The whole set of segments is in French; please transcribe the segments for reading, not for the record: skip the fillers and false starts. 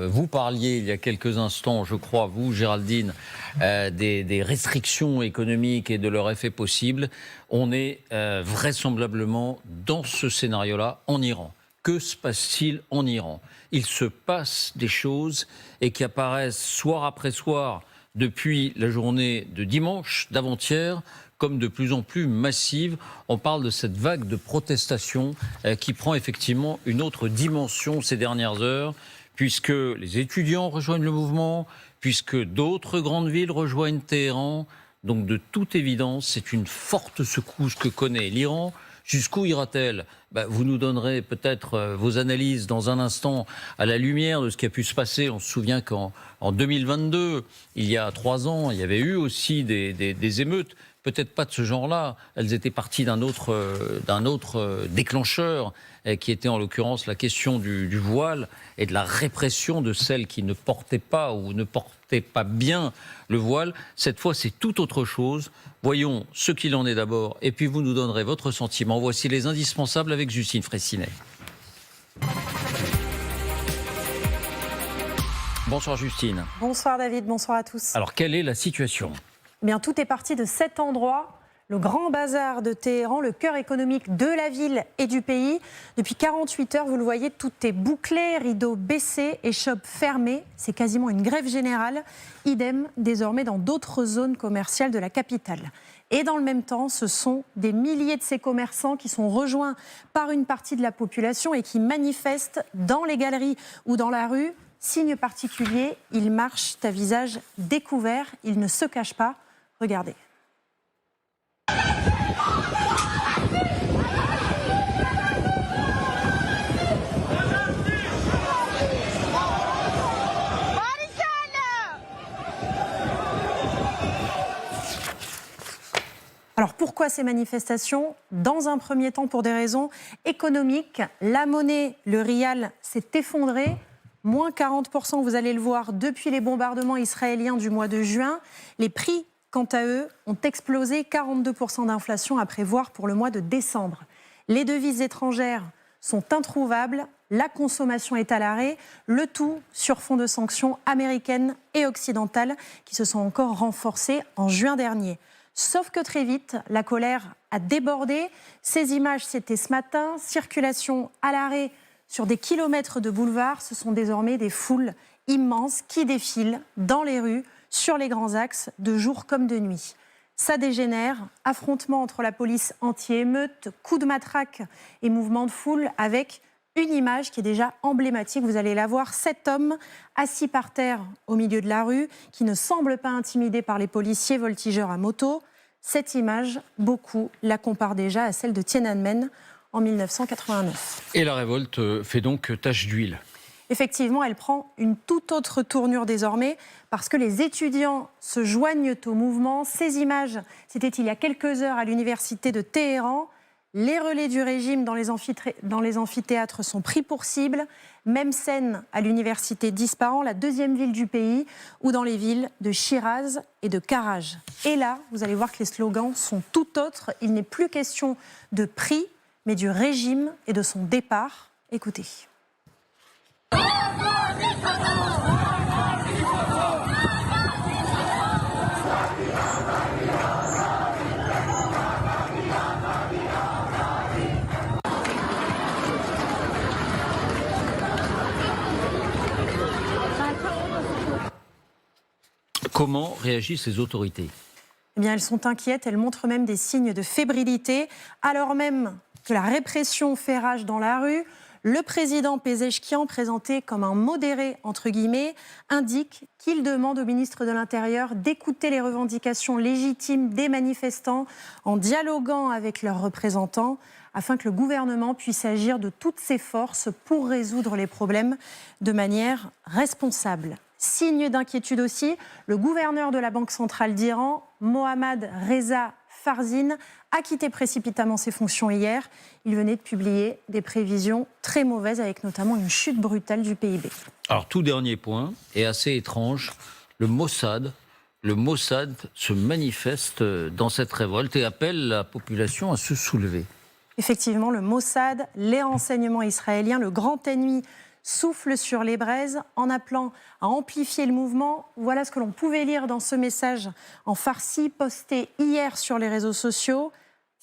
Vous parliez il y a quelques instants, je crois, vous, Géraldine, des restrictions économiques et de leur effet possible. On est vraisemblablement dans ce scénario-là en Iran. Que se passe-t-il en Iran? Il se passe des choses et qui apparaissent soir après soir depuis la journée de dimanche, d'avant-hier, comme de plus en plus massive. On parle de cette vague de protestation qui prend effectivement une autre dimension ces dernières heures, puisque les étudiants rejoignent le mouvement, puisque d'autres grandes villes rejoignent Téhéran. Donc de toute évidence, c'est une forte secousse que connaît l'Iran. Jusqu'où ira-t-elle? Vous nous donnerez peut-être vos analyses dans un instant à la lumière de ce qui a pu se passer. On se souvient qu'en 2022, il y a 3 ans, il y avait eu aussi des émeutes. Peut-être pas de ce genre-là. Elles étaient parties d'un autre déclencheur, qui était en l'occurrence la question du voile et de la répression de celles qui ne portaient pas ou ne portaient pas bien le voile. Cette fois, c'est tout autre chose. Voyons ce qu'il en est d'abord, et puis vous nous donnerez votre sentiment. Voici les indispensables avec Justine Fraissinet. Bonsoir Justine. Bonsoir David, bonsoir à tous. Alors, quelle est la situation ? Eh bien, tout est parti de cet endroit, le grand bazar de Téhéran, le cœur économique de la ville et du pays. Depuis 48 heures, vous le voyez, tout est bouclé, rideaux baissés et shops fermés. C'est quasiment une grève générale. Idem désormais dans d'autres zones commerciales de la capitale. Et dans le même temps, ce sont des milliers de ces commerçants qui sont rejoints par une partie de la population et qui manifestent dans les galeries ou dans la rue. Signe particulier, ils marchent à visage découvert, ils ne se cachent pas. Regardez. Alors pourquoi ces manifestations? Dans un premier temps pour des raisons économiques. La monnaie, le rial, s'est effondré. Moins 40%, vous allez le voir, depuis les bombardements israéliens du mois de juin. Les prix, quant à eux, ont explosé. 42% d'inflation à prévoir pour le mois de décembre. Les devises étrangères sont introuvables. La consommation est à l'arrêt. Le tout sur fond de sanctions américaines et occidentales qui se sont encore renforcées en juin dernier. Sauf que très vite, la colère a débordé. Ces images, c'était ce matin. Circulation à l'arrêt sur des kilomètres de boulevards. Ce sont désormais des foules immenses qui défilent dans les rues, sur les grands axes, de jour comme de nuit. Ça dégénère, affrontement entre la police anti-émeute, coups de matraque et mouvements de foule, avec une image qui est déjà emblématique. Vous allez la voir, 7 hommes assis par terre au milieu de la rue, qui ne semblent pas intimidés par les policiers voltigeurs à moto. Cette image, beaucoup la comparent déjà à celle de Tiananmen en 1989. Et la révolte fait donc tache d'huile. Effectivement, elle prend une toute autre tournure désormais parce que les étudiants se joignent au mouvement. Ces images, c'était il y a quelques heures à l'université de Téhéran. Les relais du régime dans les amphithéâtres sont pris pour cible. Même scène à l'université d'Ispahan, la deuxième ville du pays, ou dans les villes de Chiraz et de Karaj. Et là, vous allez voir que les slogans sont tout autres. Il n'est plus question de prix, mais du régime et de son départ. Écoutez. Comment réagissent les autorités? Eh bien, elles sont inquiètes, elles montrent même des signes de fébrilité, alors même que la répression fait rage dans la rue. Le président Pezeshkian, présenté comme un modéré, entre guillemets, indique qu'il demande au ministre de l'Intérieur d'écouter les revendications légitimes des manifestants en dialoguant avec leurs représentants afin que le gouvernement puisse agir de toutes ses forces pour résoudre les problèmes de manière responsable. Signe d'inquiétude aussi, le gouverneur de la Banque centrale d'Iran, Mohammad Reza Farzin, a quitté précipitamment ses fonctions hier. Il venait de publier des prévisions très mauvaises, avec notamment une chute brutale du PIB. Alors, tout dernier point, est assez étrange, le Mossad se manifeste dans cette révolte et appelle la population à se soulever. Effectivement, le Mossad, les renseignements israéliens, le grand ennemi souffle sur les braises en appelant à amplifier le mouvement. Voilà ce que l'on pouvait lire dans ce message en farsi posté hier sur les réseaux sociaux.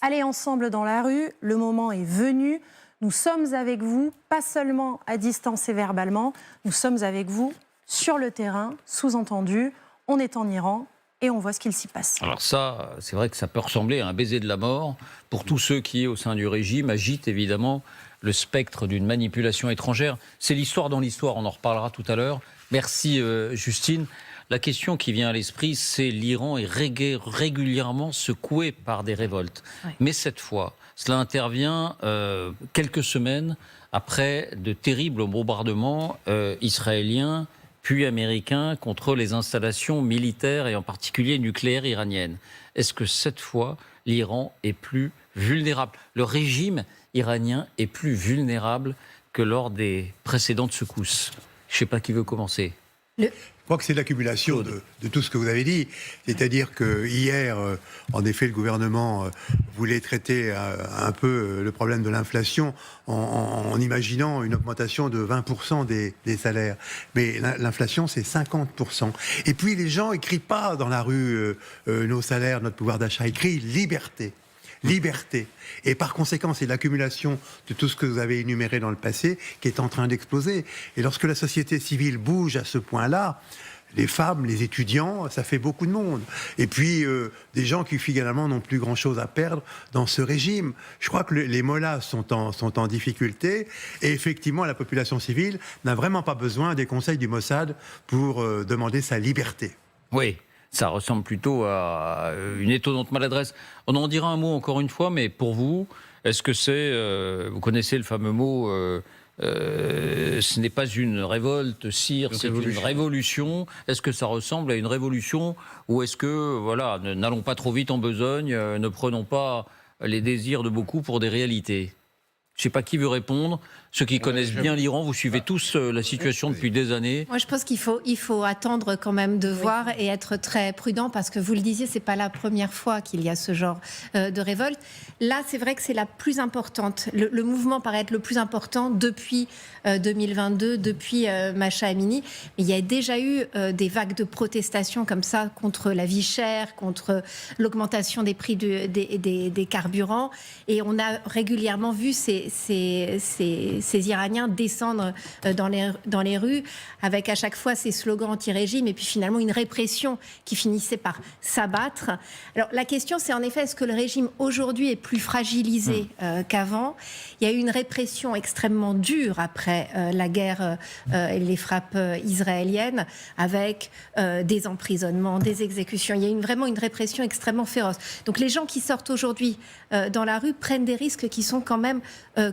Allez ensemble dans la rue, le moment est venu. Nous sommes avec vous, pas seulement à distance et verbalement, nous sommes avec vous sur le terrain, sous-entendu, on est en Iran et on voit ce qu'il s'y passe. Alors ça, c'est vrai que ça peut ressembler à un baiser de la mort pour tous ceux qui, au sein du régime, agitent évidemment le spectre d'une manipulation étrangère. C'est l'histoire dans l'histoire, on en reparlera tout à l'heure. Merci Justine. La question qui vient à l'esprit, c'est l'Iran est régulièrement secoué par des révoltes. Oui. Mais cette fois, cela intervient quelques semaines après de terribles bombardements israéliens puis américains contre les installations militaires et en particulier nucléaires iraniennes. Est-ce que cette fois, l'Iran est plus vulnérable? Le régime iranien est plus vulnérable que lors des précédentes secousses? Je ne sais pas qui veut commencer. Je crois que c'est l'accumulation de tout ce que vous avez dit. C'est-à-dire que hier, en effet, le gouvernement voulait traiter un peu le problème de l'inflation en imaginant une augmentation de 20% des salaires. Mais l'inflation, c'est 50%. Et puis, les gens ne crient pas dans la rue nos salaires, notre pouvoir d'achat. Ils crient liberté. Liberté. Et par conséquent, c'est l'accumulation de tout ce que vous avez énuméré dans le passé qui est en train d'exploser. Et lorsque la société civile bouge à ce point-là, les femmes, les étudiants, ça fait beaucoup de monde. Et puis, des gens qui finalement n'ont plus grand-chose à perdre dans ce régime. Je crois que les mollahs sont en difficulté. Et effectivement, la population civile n'a vraiment pas besoin des conseils du Mossad pour demander sa liberté. Oui. Ça ressemble plutôt à une étonnante maladresse. On en dira un mot encore une fois, mais pour vous, est-ce que c'est... vous connaissez le fameux mot ce n'est pas une révolte, sire, c'est une révolution. Est-ce que ça ressemble à une révolution ou est-ce que, voilà, n'allons pas trop vite en besogne, ne prenons pas les désirs de beaucoup pour des réalités? Je ne sais pas qui veut répondre. Ceux qui connaissent bien l'Iran, vous suivez tous la situation depuis des années. Moi, je pense qu'il faut attendre quand même de voir et être très prudent parce que vous le disiez, c'est pas la première fois qu'il y a ce genre de révolte. Là, c'est vrai que c'est la plus importante. Le mouvement paraît être le plus important depuis 2022, depuis Mahsa Amini. Il y a déjà eu des vagues de protestations comme ça contre la vie chère, contre l'augmentation des prix des carburants. Et on a régulièrement vu ces Iraniens descendre dans les rues avec à chaque fois ces slogans anti-régime et puis finalement une répression qui finissait par s'abattre. Alors la question c'est en effet est-ce que le régime aujourd'hui est plus fragilisé qu'avant? Il y a eu une répression extrêmement dure après la guerre et les frappes israéliennes avec des emprisonnements, des exécutions. Il y a vraiment une répression extrêmement féroce. Donc les gens qui sortent aujourd'hui dans la rue prennent des risques qui sont quand même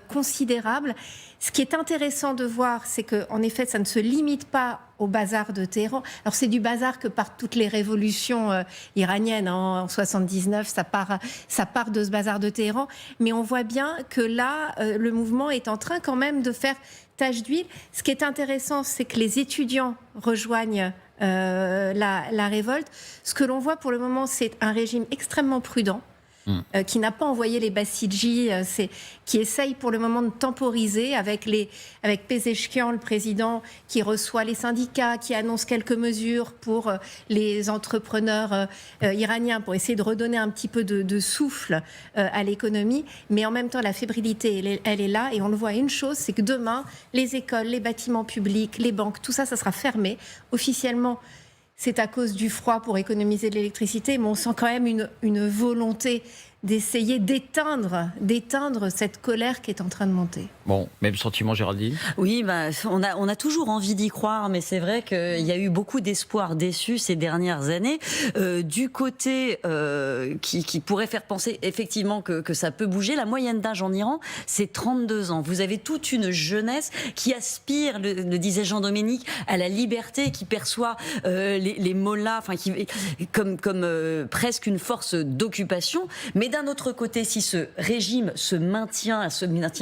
considérables. Ce qui est intéressant de voir, c'est qu'en effet, ça ne se limite pas au bazar de Téhéran. Alors, c'est du bazar que partent toutes les révolutions iraniennes. En 79, ça part de ce bazar de Téhéran. Mais on voit bien que là, le mouvement est en train quand même de faire tache d'huile. Ce qui est intéressant, c'est que les étudiants rejoignent la révolte. Ce que l'on voit pour le moment, c'est un régime extrêmement prudent. Qui n'a pas envoyé les Bassidji, qui essaye pour le moment de temporiser avec Pezeshkian, le président, qui reçoit les syndicats, qui annonce quelques mesures pour les entrepreneurs iraniens, pour essayer de redonner un petit peu de souffle à l'économie. Mais en même temps, la fébrilité, elle est là. Et on le voit, une chose, c'est que demain, les écoles, les bâtiments publics, les banques, tout ça, ça sera fermé. Officiellement, c'est à cause du froid pour économiser de l'électricité, mais on sent quand même une volonté d'essayer d'éteindre cette colère qui est en train de monter. Bon, même sentiment, Géraldine? Oui, on a toujours envie d'y croire, mais c'est vrai qu'il y a eu beaucoup d'espoirs déçus ces dernières années. Du côté qui pourrait faire penser effectivement que ça peut bouger, la moyenne d'âge en Iran, c'est 32 ans. Vous avez toute une jeunesse qui aspire, le disait Jean-Dominique, à la liberté, qui perçoit les mollahs comme presque une force d'occupation. Mais d'un autre côté, si ce régime se maintient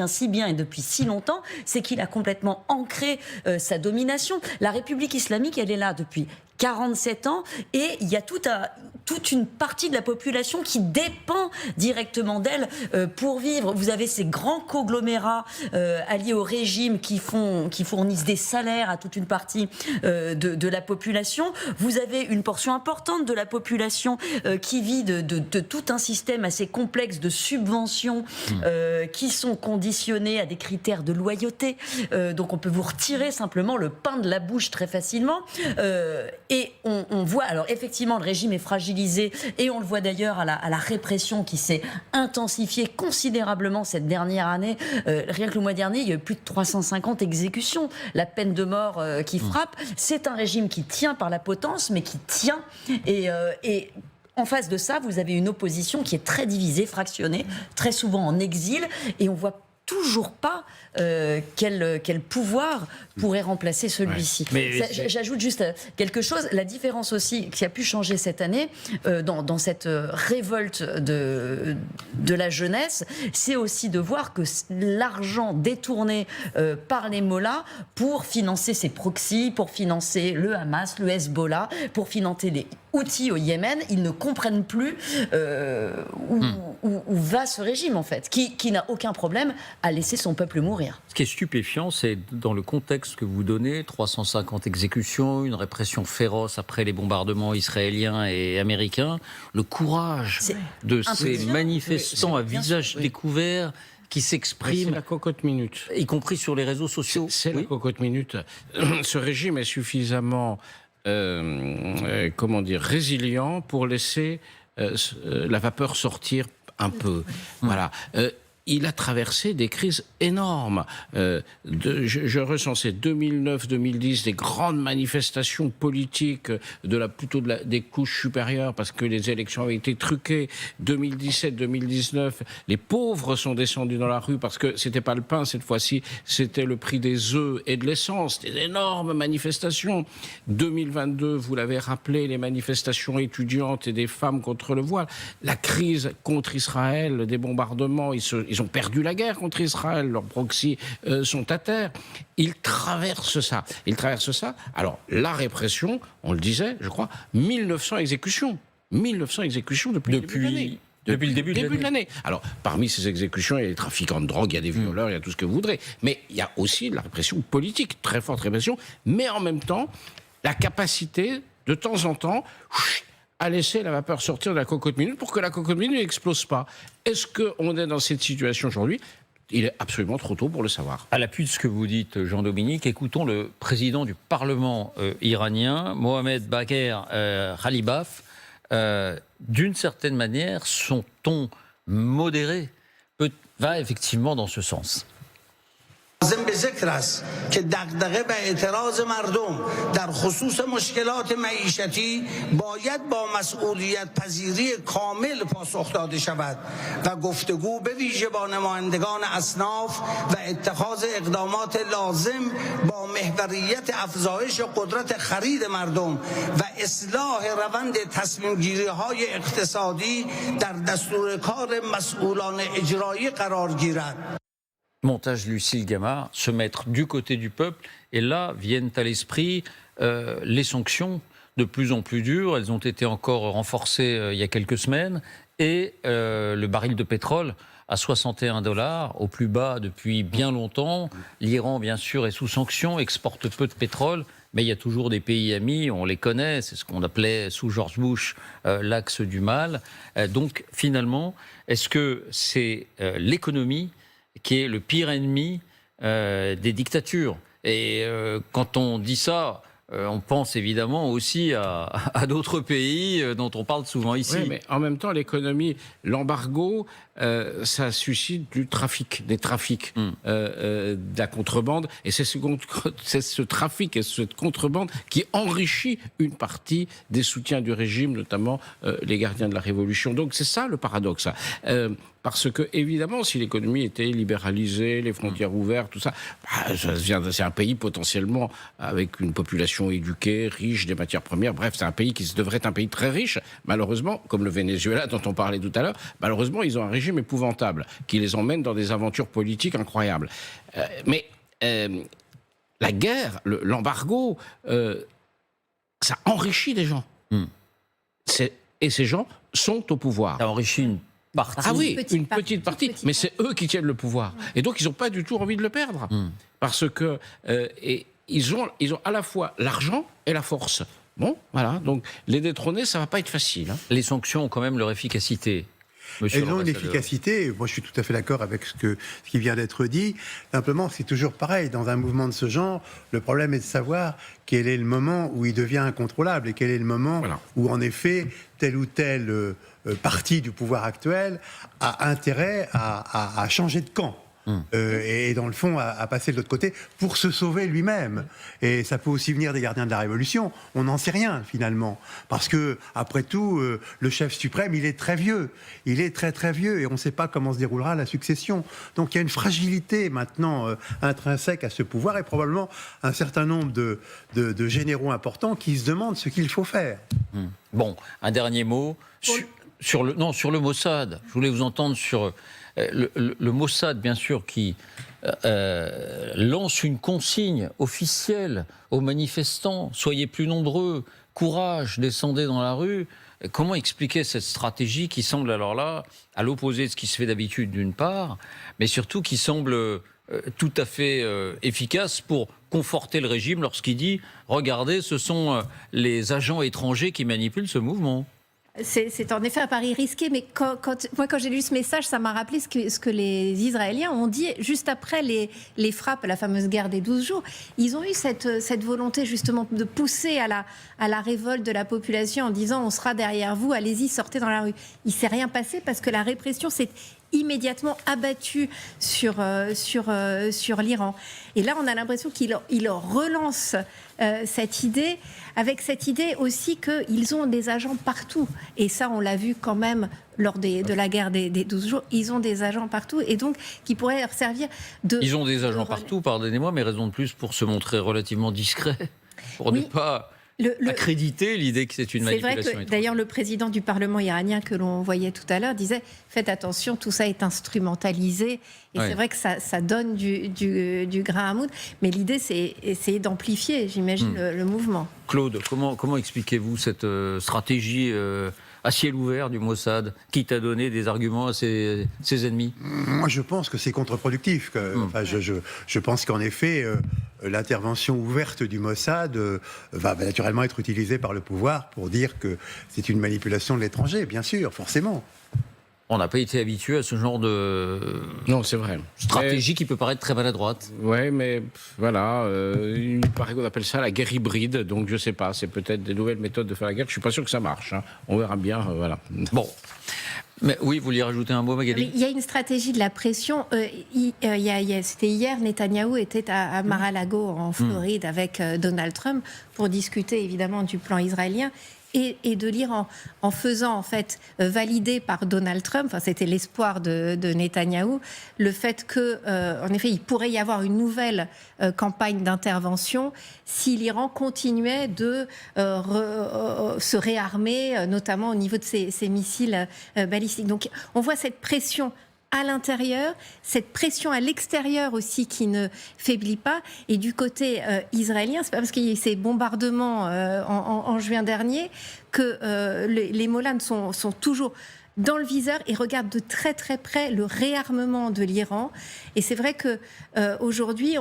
si bien et depuis si longtemps, c'est qu'il a complètement ancré sa domination. La République islamique, elle est là depuis 47 ans et il y a tout toute une partie de la population qui dépend directement d'elle pour vivre. Vous avez ces grands conglomérats alliés au régime qui fournissent des salaires à toute une partie de la population. Vous avez une portion importante de la population qui vit de tout un système assez complexe de subventions qui sont conditionnées à des critères de loyauté. Donc on peut vous retirer simplement le pain de la bouche très facilement. Et on voit, alors effectivement, le régime est fragilisé et on le voit d'ailleurs à la répression qui s'est intensifiée considérablement cette dernière année. Rien que le mois dernier, il y a eu plus de 350 exécutions. La peine de mort qui frappe, c'est un régime qui tient par la potence, mais qui tient. Et en face de ça, vous avez une opposition qui est très divisée, fractionnée, très souvent en exil, et on voit toujours pas quel pouvoir pourrait remplacer celui-ci. Ouais. J'ajoute juste quelque chose, la différence aussi qui a pu changer cette année dans cette révolte de la jeunesse, c'est aussi de voir que l'argent détourné par les mollahs pour financer ces proxys, pour financer le Hamas, le Hezbollah, pour financer les Houthis au Yémen, ils ne comprennent plus où va ce régime en fait, qui n'a aucun problème à laisser son peuple mourir. Ce qui est stupéfiant, c'est dans le contexte que vous donnez, 350 exécutions, une répression féroce après les bombardements israéliens et américains, le courage de ces manifestants à visage découvert qui s'expriment. C'est la cocotte minute. Y compris sur les réseaux sociaux. C'est la cocotte minute. Ce régime est suffisamment résilient pour laisser la vapeur sortir un peu. Voilà. Il a traversé des crises énormes. Je recensais 2009-2010 des grandes manifestations politiques des couches supérieures parce que les élections avaient été truquées. 2017-2019, les pauvres sont descendus dans la rue parce que c'était pas le pain cette fois-ci, c'était le prix des œufs et de l'essence. Des énormes manifestations. 2022, vous l'avez rappelé, les manifestations étudiantes et des femmes contre le voile. La crise contre Israël, des bombardements, ils ont perdu la guerre contre Israël, leurs proxys sont à terre. Ils traversent ça. Alors, la répression, on le disait, je crois, 1900 exécutions. 1900 exécutions depuis le début de l'année. Alors, parmi ces exécutions, il y a les trafiquants de drogue, il y a des violeurs, il y a tout ce que vous voudrez. Mais il y a aussi de la répression politique, très forte répression, mais en même temps, la capacité, de temps en temps, à laisser la vapeur sortir de la cocotte minute pour que la cocotte minute n'explose pas. Est-ce qu'on est dans cette situation aujourd'hui ? Il est absolument trop tôt pour le savoir. À l'appui de ce que vous dites, Jean-Dominique, écoutons le président du Parlement iranien, Mohamed Bagher Ghalibaf. D'une certaine manière, son ton modéré va effectivement dans ce sens. لازم به ذکر است که دغدغه و اعتراض مردم در خصوص مشکلات معیشتی باید با مسئولیت پذیری کامل پاسخ داده شود و گفتگو به ویژه با نمایندگان اصناف و اتخاذ اقدامات لازم با محوریت افزایش قدرت خرید مردم و اصلاح روند تصمیم گیری های اقتصادی در دستور کار مسئولان اجرایی قرار گیرد. Montage Lucille Gamard, se mettre du côté du peuple. Et là viennent à l'esprit les sanctions de plus en plus dures. Elles ont été encore renforcées il y a quelques semaines. Et le baril de pétrole à $61, au plus bas depuis bien longtemps. L'Iran, bien sûr, est sous sanctions, exporte peu de pétrole. Mais il y a toujours des pays amis, on les connaît. C'est ce qu'on appelait sous George Bush l'axe du mal. Donc finalement, est-ce que c'est l'économie qui est le pire ennemi des dictatures? Et quand on dit ça, on pense évidemment aussi à d'autres pays dont on parle souvent ici. Oui, mais en même temps, l'économie, l'embargo, ça suscite des trafics, de la contrebande. Et c'est ce trafic et cette contrebande qui enrichit une partie des soutiens du régime, notamment les gardiens de la Révolution. Donc c'est ça le paradoxe. Parce que, évidemment, si l'économie était libéralisée, les frontières ouvertes, tout ça, c'est un pays potentiellement avec une population éduquée, riche, des matières premières. Bref, c'est un pays qui devrait être un pays très riche. Malheureusement, comme le Venezuela dont on parlait tout à l'heure, malheureusement, ils ont un régime épouvantable qui les emmène dans des aventures politiques incroyables. Mais la guerre, l'embargo, ça enrichit des gens. C'est et ces gens sont au pouvoir. Ça enrichit une partie. Ah oui, petite une partie, petite partie, toute petite mais c'est eux qui tiennent le pouvoir. Et donc, ils n'ont pas du tout envie de le perdre. Parce que ils ont à la fois l'argent et la force. Bon, voilà, donc les détrôner, ça ne va pas être facile. Hein. Les sanctions ont quand même leur efficacité. Monsieur Elles ont une l'ambassadeur. efficacité. Moi, je suis tout à fait d'accord avec ce qui vient d'être dit. Simplement, c'est toujours pareil. Dans un mouvement de ce genre, le problème est de savoir quel est le moment où il devient incontrôlable et quel est le moment où, en effet, telle ou telle partie du pouvoir actuel a intérêt à changer de camp. Et dans le fond, à passer de l'autre côté pour se sauver lui-même. Et ça peut aussi venir des gardiens de la Révolution. On n'en sait rien, finalement. Parce que, après tout, le chef suprême, il est très vieux. Il est très, très vieux. Et on ne sait pas comment se déroulera la succession. Donc, il y a une fragilité, maintenant, intrinsèque à ce pouvoir. Et probablement un certain nombre de généraux importants qui se demandent ce qu'il faut faire. Bon, un dernier mot sur le Mossad. Je voulais vous entendre sur le Mossad, bien sûr, qui lance une consigne officielle aux manifestants. Soyez plus nombreux, courage, descendez dans la rue. Comment expliquer cette stratégie qui semble alors là, à l'opposé de ce qui se fait d'habitude d'une part, mais surtout qui semble tout à fait efficace pour conforter le régime lorsqu'il dit « Regardez, ce sont les agents étrangers qui manipulent ce mouvement ». C'est en effet un pari risqué, mais quand j'ai lu ce message, ça m'a rappelé ce que les Israéliens ont dit juste après les frappes, la fameuse guerre des 12 jours. Ils ont eu cette volonté justement de pousser à la révolte de la population en disant on sera derrière vous, allez-y, sortez dans la rue. Il ne s'est rien passé parce que la répression s'est immédiatement abattue sur l'Iran. Et là, on a l'impression qu'il relance cette idée, avec cette idée aussi qu'ils ont des agents partout. Et ça, on l'a vu quand même lors de la guerre des 12 jours. Ils ont des agents partout et donc qui pourraient leur servir de... Ils ont des agents partout, pardonnez-moi, mais raison de plus pour se montrer relativement discret, pour ne pas... accréditer l'idée que c'est une manipulation étrangère. C'est vrai que d'ailleurs le président du Parlement iranien que l'on voyait tout à l'heure disait faites attention, tout ça est instrumentalisé et c'est vrai que ça donne du grain à moudre, mais l'idée c'est essayer d'amplifier, j'imagine, le mouvement. Claude, comment expliquez-vous cette stratégie à ciel ouvert du Mossad, quitte à donner des arguments à ses ennemis? Moi, je pense que c'est contre-productif. Enfin, je pense qu'en effet, l'intervention ouverte du Mossad va naturellement être utilisée par le pouvoir pour dire que c'est une manipulation de l'étranger, bien sûr, forcément. On n'a pas été habitué à ce genre de Non, c'est vrai. stratégie qui peut paraître très maladroite. Oui, mais voilà, il paraît qu'on appelle ça la guerre hybride, donc je ne sais pas, c'est peut-être des nouvelles méthodes de faire la guerre. Je ne suis pas sûr que ça marche, hein. On verra bien, voilà. Bon. Mais oui, vous vouliez rajouter un mot, Magali? Il y a une stratégie de la pression. C'était hier, Netanyahou était à Mar-a-Lago, en Floride, avec Donald Trump, pour discuter évidemment du plan israélien. Et de l'Iran, en faisant en fait valider par Donald Trump, enfin, c'était l'espoir de Netanyahou, le fait que, en effet, il pourrait y avoir une nouvelle campagne d'intervention si l'Iran continuait de se réarmer, notamment au niveau de ses missiles balistiques. Donc, on voit cette pression à l'intérieur, cette pression à l'extérieur aussi qui ne faiblit pas. Et du côté israélien, c'est pas parce qu'il y a eu ces bombardements en juin dernier que les Mollahs sont toujours dans le viseur et regardent de très très près le réarmement de l'Iran. Et c'est vrai que aujourd'hui,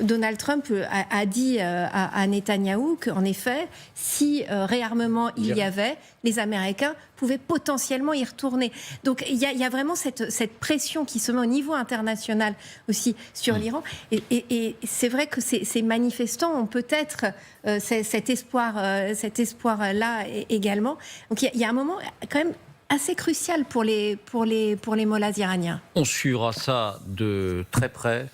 Donald Trump a dit à Netanyahou qu'en effet, si réarmement il y avait, les Américains pouvaient potentiellement y retourner. Donc il y a vraiment cette pression qui se met au niveau international aussi sur l'Iran. Et c'est vrai que ces manifestants ont peut-être cet espoir-là également. Donc il y a un moment quand même assez crucial pour les mollahs iraniens. On suivra ça de très près.